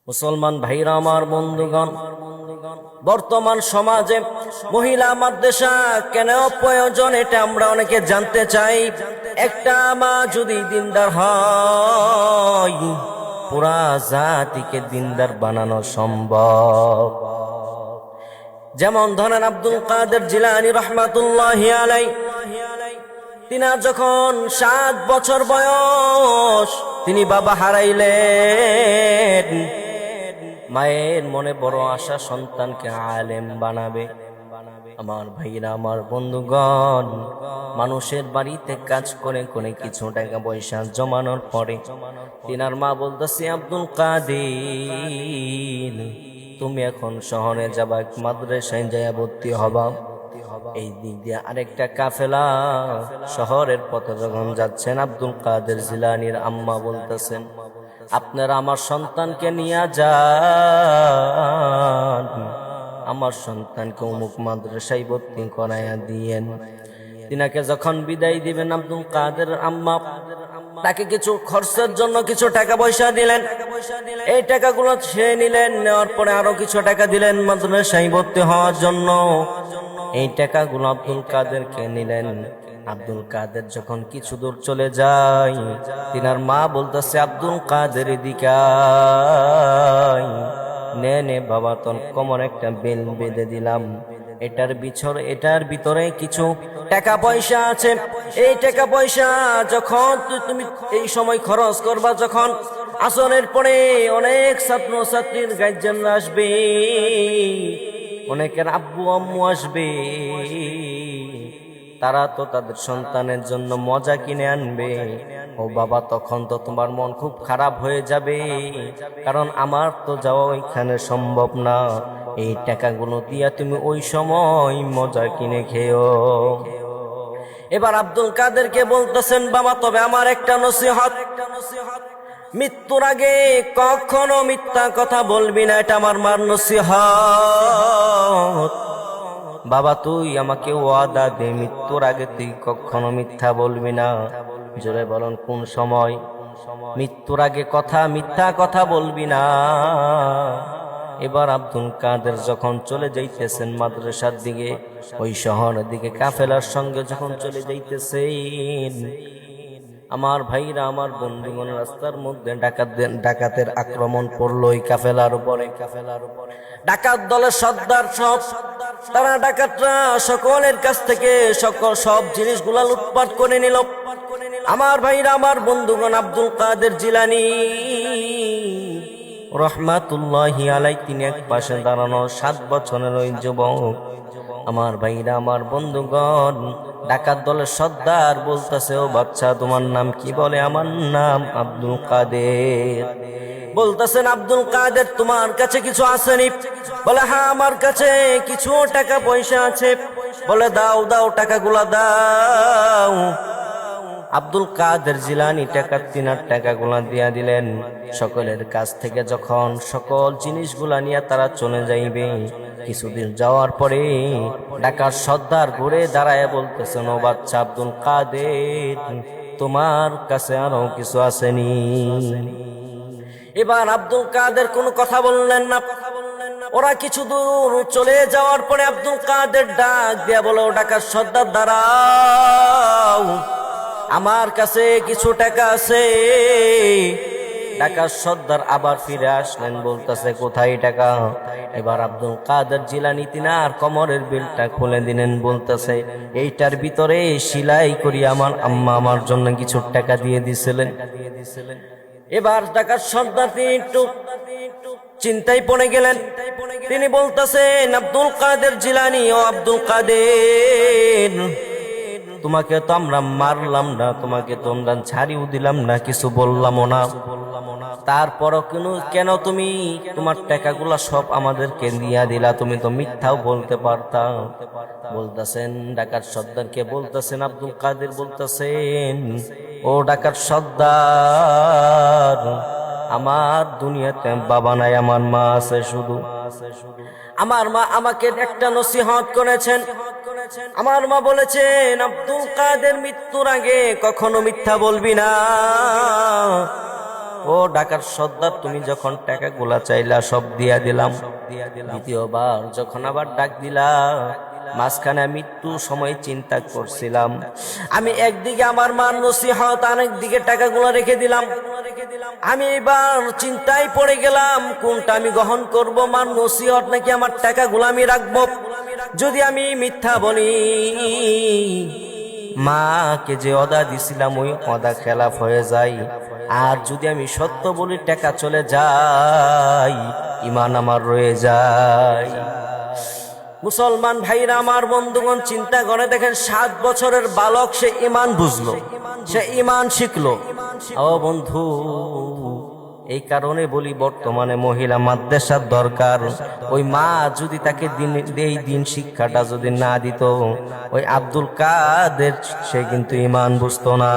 মুসলমান ভাইরা আমার, বন্ধুগণ, বর্তমান সমাজে মহিলা মাদ্রাসা কেন প্রয়োজন এটা আমরা অনেকে জানতে চাই। একটা মা যদি দিনদার হয়, পুরা জাতিকে দিনদার বানানো সম্ভব। যেমন ধরেন আব্দুল কাদের জিলানী রহমাতুল্লাহি আলাইহি, তিনি যখন 7 বছর বয়স তিনি বাবা হারাইলেন। মায়ের মনে বড় আশা সন্তানকে আলেম বানাবে। আমার ভাইরা আমার, বন্ধুগণ, মানুষের বাড়িতে কাজ করে করে কিছু টাকা পয়সা জমানোর পরে তিনার মা বলতেছে, আব্দুল কাদের, তুমি এখন শহরে যাবা, মাদ্রাসায় যায় ভর্তি হবা। এই দিক দিয়ে আরেকটা কাফেলা শহরের পথে যখন যাচ্ছেন, আব্দুল কাদের জিলানীর আম্মা বলতেছেন, আপনারা আমার সন্তানকে নিয়ে যান, আমার সন্তানকে অমুক মাদ্রাসায় ভর্তি করাইয়া দিয়েন। তিনাকে যখন বিদায় দিবেন, আব্দুল কাদের আম্মা তাকে কিছু খরচের জন্য কিছু টাকা পয়সা দিলেন। এই টাকাগুলো সে নিলেন, নেওয়ার পরে আরো কিছু টাকা দিলেন মাদ্রাসায় ভর্তি হওয়ার জন্য। এই টাকাগুলো আব্দুল কাদেরকে নিলেন। আব্দুল কাদের যখন কিছু দূর চলে যায়, তিনার মা বলতেছে, আব্দুল কাদের এদিকে নে নে বাবা, তোর কোমর একটা বেল বেঁধে দিলাম, এটার ভিতরে কিছু টাকা পয়সা আছে। এই টাকা পয়সা যখন তুমি এই সময় খরচ করবা, যখন আসরের পরে অনেক ছাত্র ছাত্রীর গার্জিয়ানরা আসবে, অনেকের আব্বু আম্মু আসবে, তারা তো তাদের সন্তানের জন্য মজা কিনে আনবে। ও বাবা, তখন তো তোমার মন খুব খারাপ হয়ে যাবে, কারণ আমার তো যাওয়া ওইখানে সম্ভব না। এই টাকাগুলো দিয়া তুমি ওই সময় মজা কিনে খেও। এবার আব্দুল কাদেরকে বলতেছেন, বাবা তবে আমার একটা নসিহত, মৃত্যুর আগে কখনো মিথ্যা কথা বলবি না, এটা আমার মার নসিহত। বাবা তুই আমাকে ওয়াদা দে, মৃত্যুর আগে তুই কখনো মিথ্যা বলবি না। জোরে বলুন, কোন সময়? মৃত্যুর আগে মিথ্যা কথা বলবি না। এবার আব্দুল কাদের যখন চলে যাইতেছেন মাদ্রাসার দিকে, ওই শহরের দিকে কাফেলার সঙ্গে যখন চলে যাইতেছেন, আমার ভাইরা আমার, বন্ধুগণ, রাস্তার মধ্যে ডাকাতের আক্রমণ করলো ওই কাফেলার উপরে। ডাকাত দলের সর্দার সব, তারা ডাকাতরা সকলের কাছ থেকে সব জিনিসগুলা লুটপাট করে নিল। আমার ভাইরা আমার, বন্ধুগণ, আব্দুল কাদের জিলানী রহমাতুল্লাহি আলাইহি তিনি এক পাশে দাঁড়ানো 7 বছরের ওই যুবক। আমার ভাইরা আমার, বন্ধুগণ, ডাকাত দলের সর্দার বলতেছে, ও বাচ্চা তোমার নাম কি? বলে, আমার নাম আব্দুল কাদের। বলতেছেন, আব্দুল কাদের তোমার কাছে কিছু আসেনি? বলে, হ্যাঁ আমার কাছে কিছু টাকা পয়সা আছে। বলে, দাও দাও, টাকাগুলা দাও। আব্দুল কাদের জিলানী তিনার টাকাগুলা দিয়া দিলেন। সকলের কাছ থেকে যখন সকল জিনিসগুলা নিয়ে তারা চলে যাইবে, কিছুদিন যাওয়ার পরে ডাকাত সর্দার ঘুরে দাঁড়ায় বলতেছেন, ও বাচ্চা আব্দুল কাদের, তোমার কাছে আরো কিছু আসেনি? এবার আব্দুল কাদের কোনো কথা বললেন না। ওরা কিছু দূর চলে যাওয়ার পরে আব্দুল কাদের ডাক দিয়া বলো, ডাকাত সর্দার দাঁড়াও, আমার কাছে কিছু টাকা আছে। ডাকাত সর্দার আবার ফিরে আসলেন, বলতেছে, কোথায় টাকা? এবার আব্দুল কাদের জিলানী তিনার কোমরের বেল্টটা খুলে দিলেন, বলতেছে, এইটার ভিতরে সেলাই করি আমার আম্মা আমার জন্য কিছু টাকা দিয়ে দিছিলেন। এবার ডাকাত সর্দার তিনি একটু চিন্তায় পড়ে গেলেন। তিনি বলতেছেন, আব্দুল কাদের জিলানী, ও আব্দুল কাদের, তোমাকে তো আমরা মারলাম না, তোমাকে তো আমরা ছাড়িও দিলাম না, কিছু বললামও না, তারপরও কেন তুমি তোমার টাকাগুলা সব আমাদেরকে দিয়া দিলা? তুমি তো মিথ্যাও বলতে পারতা। বলতেছেন, ডাকাত সর্দারকে বলতেছেন, আব্দুল কাদের বলতেছেন, ও ডাকাত সর্দার, আমার দুনিয়াতে বাবা নাই, আমার মা আছে শুধু। আমার মা আমাকে একটা নসিহত করেছেন। আমার মা বলেছেন, আব্দুল কাদের মৃত্যুর আগে কখনো মিথ্যা বলবি না। ও ঢাকার সর্দার, তুমি যখন টাকাগুলা চাইলা সব দিয়া দিলাম। দ্বিতীয়বার যখন আবার ডাক দিলা, মাঝখানে আমি একটু সময় চিন্তা করছিলাম। আমি একদিকে আমার মার নসিহত, আরেক দিকে টাকাগুলো রেখে দিলাম। আমি এবার চিন্তায় পড়ে গেলাম কোনটা আমি গ্রহণ করব, মার নসিহত নাকি আমার টাকাগুলো আমি রাখবো। যদি আমি মিথ্যা বলি, মাকে যে ওয়াদা দিছিলাম ওই ওয়াদা খেলাফ হয়ে যায়। আর যদি আমি সত্য বলি, টাকা চলে যায়, ঈমান আমার রয়ে যায়। মুসলমান ভাইরা আমার, বন্ধুগণ, চিন্তা করে দেখেন, 7 বছরের বালক সে ঈমান বুঝলো, সে ঈমান শিখলো। ও বন্ধু, এই কারণে বলি বর্তমানে মহিলা মাদ্রাসার দরকার। ওই মা যদি তাকে এই দিন শিক্ষাটা যদি না দিত, ওই আব্দুল কাদের সে কিন্তু ঈমান বুঝতো না।